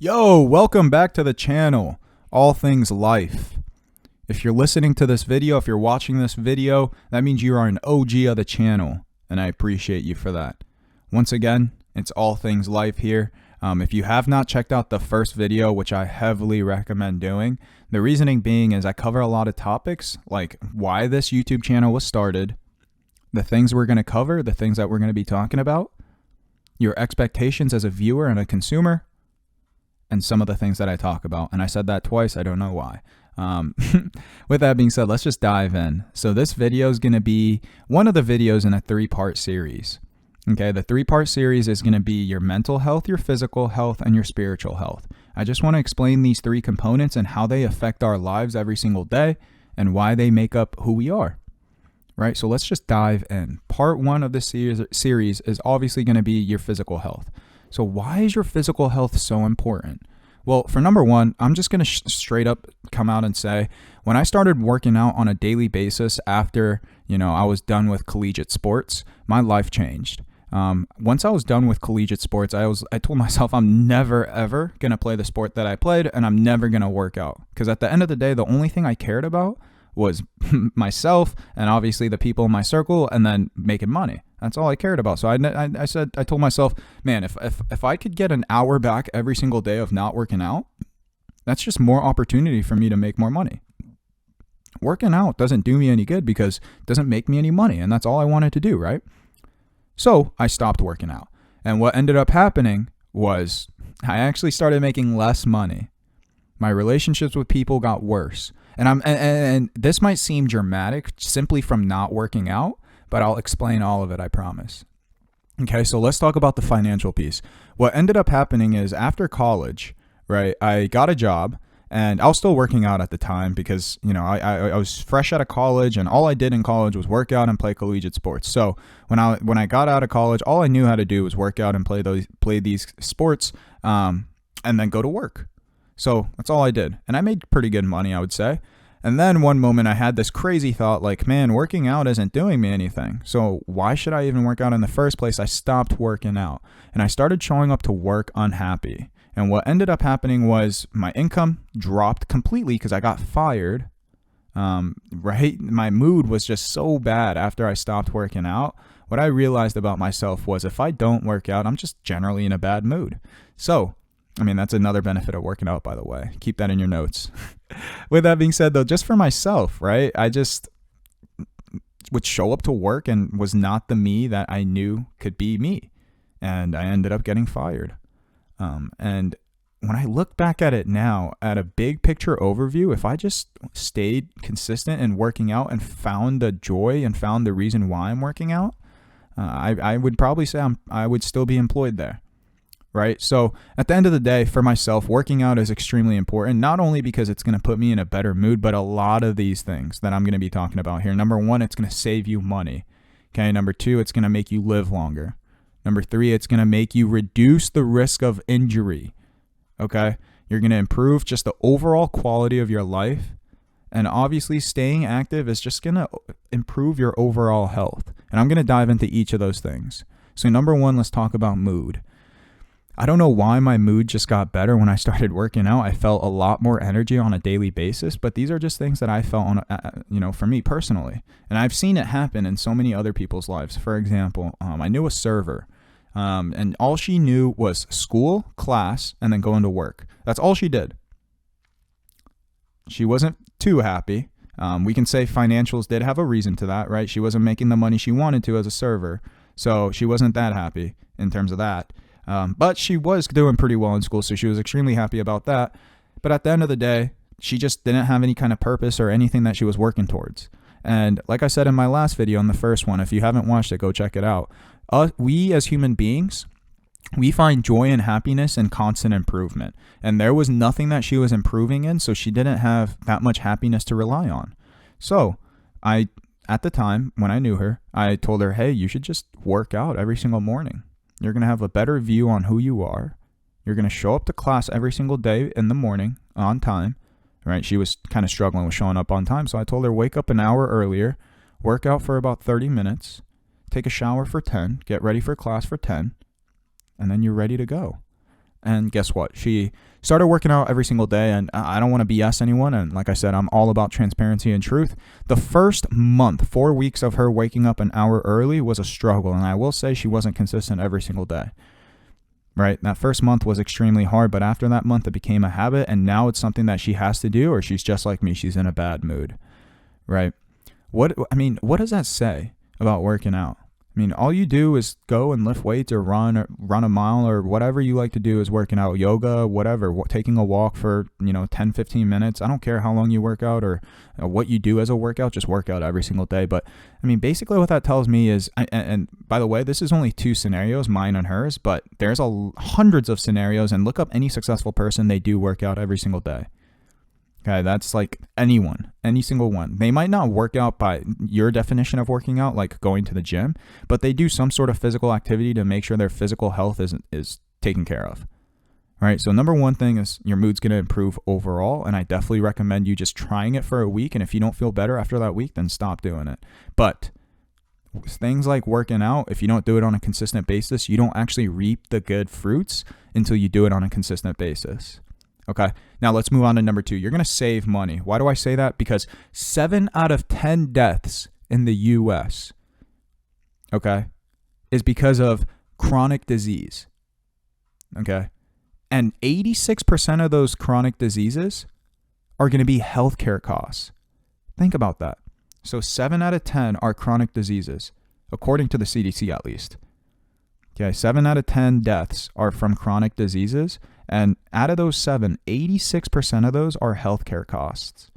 Yo, welcome back to the channel, All Things Life. If you're listening to this video, if you're watching this video, that means you are an OG of the channel, and I appreciate you for that. Once again, it's All Things Life here. If you have not checked out the first video, which I heavily recommend doing, the reasoning being is I cover a lot of topics, like why this YouTube channel was started, the things we're going to cover, the things that we're going to be talking about, your expectations as a viewer and a consumer, and some of the things that I talk about. And I said that twice. I don't know why. With that being said, let's just dive in. So this video is going to be one of the videos in a three-part series. Okay, the three-part series is going to be your mental health, your physical health, and your spiritual health. I just want to explain these three components and how they affect our lives every single day and why they make up who we are. Right, so let's just dive in. Part one of this series is obviously going to be your physical health. So why is your physical health so important? Well, for number one, I'm just going to straight up come out and say, when I started working out on a daily basis after, I was done with collegiate sports, my life changed. Once I was done with collegiate sports, I told myself I'm never, ever going to play the sport that I played, and I'm never going to work out. Because at the end of the day, the only thing I cared about was myself and obviously the people in my circle, and then making money. That's all I cared about. So I told myself, man, if I could get an hour back every single day of not working out, that's just more opportunity for me to make more money. Working out doesn't do me any good because it doesn't make me any money, and that's all I wanted to do, right? So I stopped working out. And what ended up happening was I actually started making less money. My relationships with people got worse. And this might seem dramatic simply from not working out, but I'll explain all of it, I promise. Okay, so let's talk about the financial piece. What ended up happening is after college, right, I got a job, and I was still working out at the time because, I was fresh out of college, and all I did in college was work out and play collegiate sports. So when I got out of college, all I knew how to do was work out and play these sports, and then go to work. So that's all I did. And I made pretty good money, I would say. And then one moment I had this crazy thought like, man, working out isn't doing me anything. So why should I even work out in the first place? I stopped working out and I started showing up to work unhappy. And what ended up happening was my income dropped completely because I got fired. Right? My mood was just so bad after I stopped working out. What I realized about myself was if I don't work out, I'm just generally in a bad mood. So that's another benefit of working out, by the way. Keep that in your notes. With that being said, though, just for myself, right? I just would show up to work and was not the me that I knew could be me. And I ended up getting fired. And when I look back at it now, at a big picture overview, if I just stayed consistent in working out and found the joy and found the reason why I'm working out, I would probably say I would still be employed there. Right? So at the end of the day, for myself, working out is extremely important, not only because it's going to put me in a better mood, but a lot of these things that I'm going to be talking about here. Number one, it's going to save you money. Okay. Number two, it's going to make you live longer. Number three, it's going to make you reduce the risk of injury. Okay. You're going to improve just the overall quality of your life. And obviously staying active is just going to improve your overall health. And I'm going to dive into each of those things. So number one, let's talk about mood. I don't know why my mood just got better when I started working out. I felt a lot more energy on a daily basis, but these are just things that I felt on, for me personally. And I've seen it happen in so many other people's lives. For example, I knew a server, and all she knew was school, class, and then going to work. That's all she did. She wasn't too happy. We can say financials did have a reason to that, right? She wasn't making the money she wanted to as a server, so she wasn't that happy in terms of that. But she was doing pretty well in school, so she was extremely happy about that. But at the end of the day, she just didn't have any kind of purpose or anything that she was working towards. And like I said in my last video, on the first one, if you haven't watched it, go check it out. We as human beings, we find joy and happiness in constant improvement. And there was nothing that she was improving in, so she didn't have that much happiness to rely on. So at the time when I knew her, I told her, hey, you should just work out every single morning. You're going to have a better view on who you are. You're going to show up to class every single day in the morning on time, right? She was kind of struggling with showing up on time. So I told her, wake up an hour earlier, work out for about 30 minutes, take a shower for 10, get ready for class for 10, and then you're ready to go. And guess what? She started working out every single day, and I don't want to BS anyone. And like I said, I'm all about transparency and truth. The first month, 4 weeks of her waking up an hour early was a struggle. And I will say she wasn't consistent every single day, right? That first month was extremely hard, but after that month, it became a habit. And now it's something that she has to do, or she's just like me. She's in a bad mood, right? What does that say about working out? I mean, all you do is go and lift weights or run a mile or whatever you like to do is working out, yoga, whatever, taking a walk for, 10, 15 minutes. I don't care how long you work out or what you do as a workout, just work out every single day. But I mean, basically what that tells me is, and by the way, this is only 2 scenarios, mine and hers, but there's hundreds of scenarios, and look up any successful person. They do work out every single day. Okay, that's like anyone, any single one. They might not work out by your definition of working out, like going to the gym, but they do some sort of physical activity to make sure their physical health is taken care of. All right, so number one thing is your mood's going to improve overall, and I definitely recommend you just trying it for a week, and if you don't feel better after that week, then stop doing it. But things like working out, if you don't do it on a consistent basis, you don't actually reap the good fruits until you do it on a consistent basis. Okay, now let's move on to number 2. You're going to save money. Why do I say that? Because 7 out of 10 deaths in the U.S., okay, is because of chronic disease. Okay, and 86% of those chronic diseases are going to be healthcare costs. Think about that. So 7 out of 10 are chronic diseases, according to the CDC at least. Okay, 7 out of 10 deaths are from chronic diseases. And out of those 7, 86% of those are healthcare costs.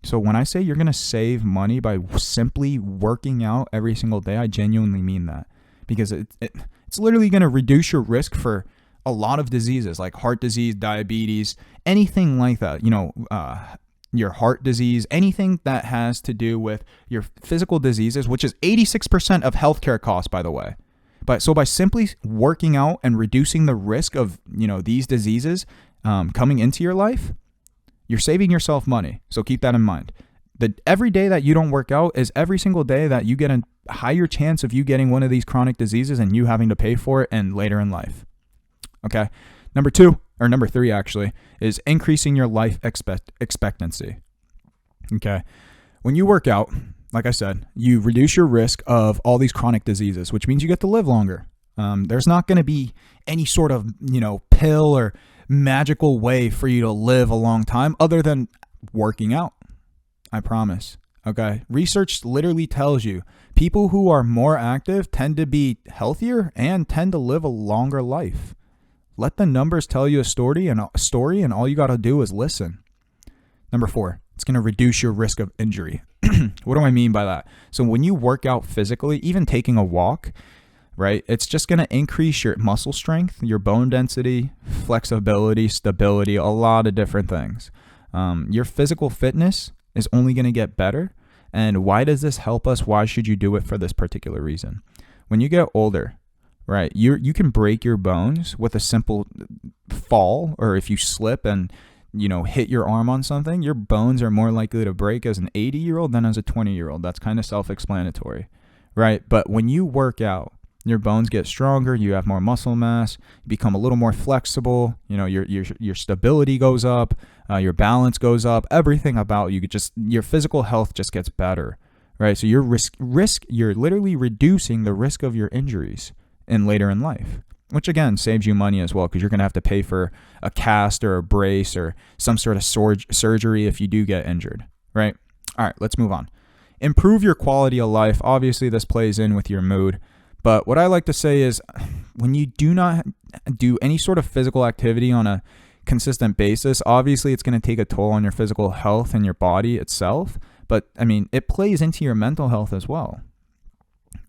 So when I say you're going to save money by simply working out every single day, I genuinely mean that. Because it's literally going to reduce your risk for a lot of diseases like heart disease, diabetes, anything like that. Your heart disease, anything that has to do with your physical diseases, which is 86% of healthcare costs, by the way. But so by simply working out and reducing the risk of, these diseases coming into your life, you're saving yourself money. So keep that in mind. Every day that you don't work out is every single day that you get a higher chance of you getting one of these chronic diseases and you having to pay for it and later in life. Okay. Number 3 actually, is increasing your life expectancy. Okay. When you work out, like I said, you reduce your risk of all these chronic diseases, which means you get to live longer. There's not going to be any sort of, pill or magical way for you to live a long time other than working out. I promise. Okay. Research literally tells you people who are more active tend to be healthier and tend to live a longer life. Let the numbers tell you a story, and all you got to do is listen. Number 4, it's going to reduce your risk of injury. What do I mean by that? So when you work out physically, even taking a walk, right, it's just going to increase your muscle strength, your bone density, flexibility, stability, a lot of different things. Your physical fitness is only going to get better. And why does this help us? Why should you do it? For this particular reason. When you get older, right, you can break your bones with a simple fall, or if you slip and hit your arm on something, your bones are more likely to break as an 80-year-old than as a 20-year-old. That's kind of self-explanatory, right? But when you work out, your bones get stronger, you have more muscle mass, you become a little more flexible, your stability goes up, your balance goes up, everything about you, your physical health just gets better, right? So you're literally reducing the risk of your injuries later in life. Which again saves you money as well, because you're going to have to pay for a cast or a brace or some sort of surgery if you do get injured, right? All right, let's move on. Improve your quality of life. Obviously, this plays in with your mood. But what I like to say is when you do not do any sort of physical activity on a consistent basis, obviously it's going to take a toll on your physical health and your body itself. But it plays into your mental health as well,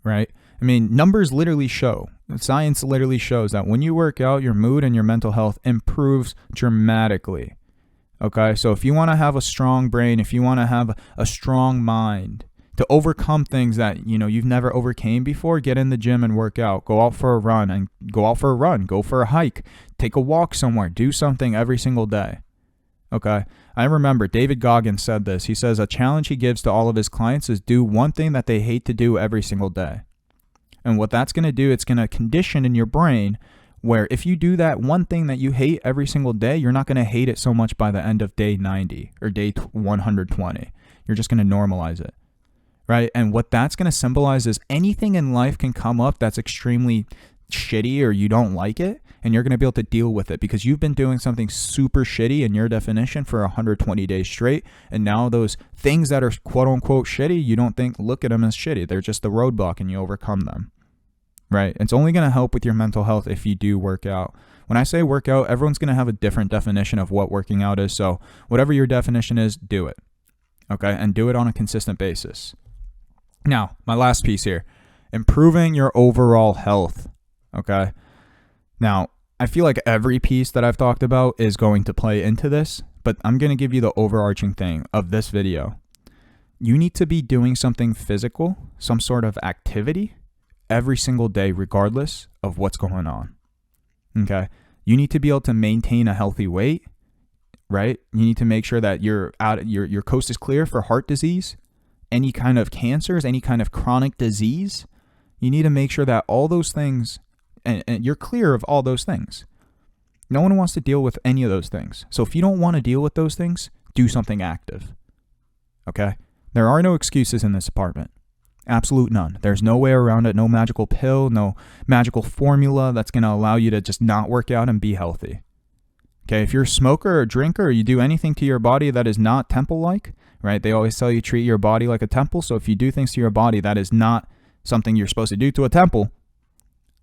right? Numbers literally show, science literally shows that when you work out, your mood and your mental health improves dramatically. Okay, so if you want to have a strong brain, if you want to have a strong mind to overcome things that you've never overcame before, get in the gym and work out. Go out for a run, go for a hike, take a walk somewhere, do something every single day. Okay, I remember David Goggins said this. He says a challenge he gives to all of his clients is do one thing that they hate to do every single day. And what that's going to do, it's going to condition in your brain where if you do that one thing that you hate every single day, you're not going to hate it so much by the end of day 90 or day 120. You're just going to normalize it, right? And what that's going to symbolize is anything in life can come up that's extremely shitty or you don't like it, and you're going to be able to deal with it because you've been doing something super shitty in your definition for 120 days straight. And now those things that are quote unquote shitty, you don't look at them as shitty. They're just the roadblock and you overcome them, right? It's only going to help with your mental health if you do work out. When I say work out, everyone's going to have a different definition of what working out is. So whatever your definition is, do it. Okay. And do it on a consistent basis. Now, my last piece here, improving your overall health. Okay. Now, I feel like every piece that I've talked about is going to play into this, but I'm going to give you the overarching thing of this video. You need to be doing something physical, some sort of activity every single day, regardless of what's going on. Okay. You need to be able to maintain a healthy weight, right? You need to make sure that your coast is clear for heart disease, any kind of cancers, any kind of chronic disease. You need to make sure that all those things, and you're clear of all those things. No one wants to deal with any of those things. So if you don't want to deal with those things, do something active. Okay? There are no excuses in this department. Absolute none. There's no way around it. No magical pill, no magical formula that's going to allow you to just not work out and be healthy. Okay? If you're a smoker or drinker or you do anything to your body that is not temple-like, right? They always tell you treat your body like a temple. So if you do things to your body that is not something you're supposed to do to a temple,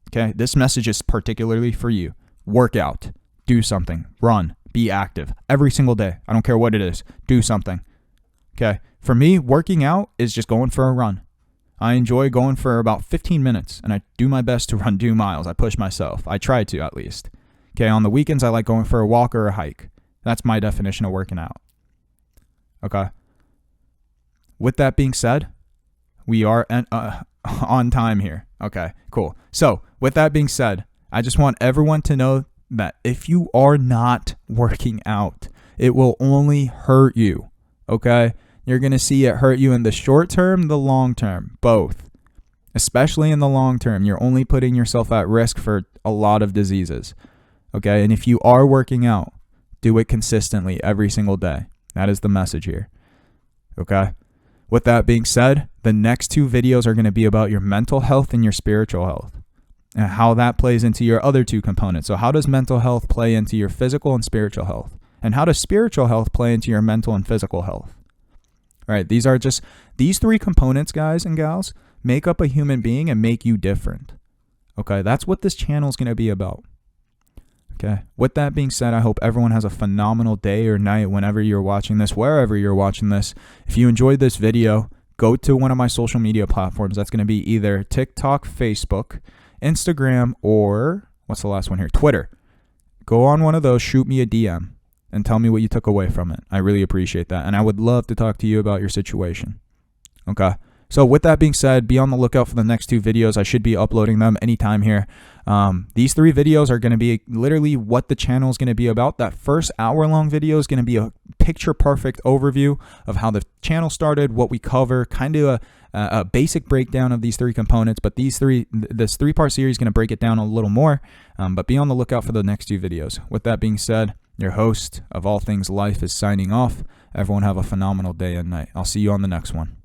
okay, this message is particularly for you. Work out. Do something. Run. Be active. Every single day. I don't care what it is. Do something. Okay. For me, working out is just going for a run. I enjoy going for about 15 minutes, and I do my best to run 2 miles. I push myself. I try to, at least. Okay. On the weekends, I like going for a walk or a hike. That's my definition of working out. Okay. With that being said, we are on time here. Okay, cool. So with that being said, I just want everyone to know that if you are not working out, it will only hurt you. Okay? You're going to see it hurt you in the short term, the long term, both. Especially in the long term, you're only putting yourself at risk for a lot of diseases. Okay? And if you are working out, do it consistently every single day. That is the message here. Okay? With that being said, the next 2 videos are going to be about your mental health and your spiritual health and how that plays into your other 2 components. So how does mental health play into your physical and spiritual health? And how does spiritual health play into your mental and physical health? All right, these 3 components, guys and gals, make up a human being and make you different. Okay, that's what this channel is going to be about. Okay. With that being said, I hope everyone has a phenomenal day or night whenever you're watching this, wherever you're watching this. If you enjoyed this video, go to one of my social media platforms. That's going to be either TikTok, Facebook, Instagram, or what's the last one here? Twitter. Go on one of those, shoot me a DM, and tell me what you took away from it. I really appreciate that. And I would love to talk to you about your situation. Okay. So with that being said, be on the lookout for the next 2 videos. I should be uploading them anytime here. These 3 videos are going to be literally what the channel is going to be about. That first hour-long video is going to be a picture-perfect overview of how the channel started, what we cover, kind of a basic breakdown of these 3 components. But this 3-part series is going to break it down a little more. But be on the lookout for the next 2 videos. With that being said, your host of All Things Life is signing off. Everyone have a phenomenal day and night. I'll see you on the next one.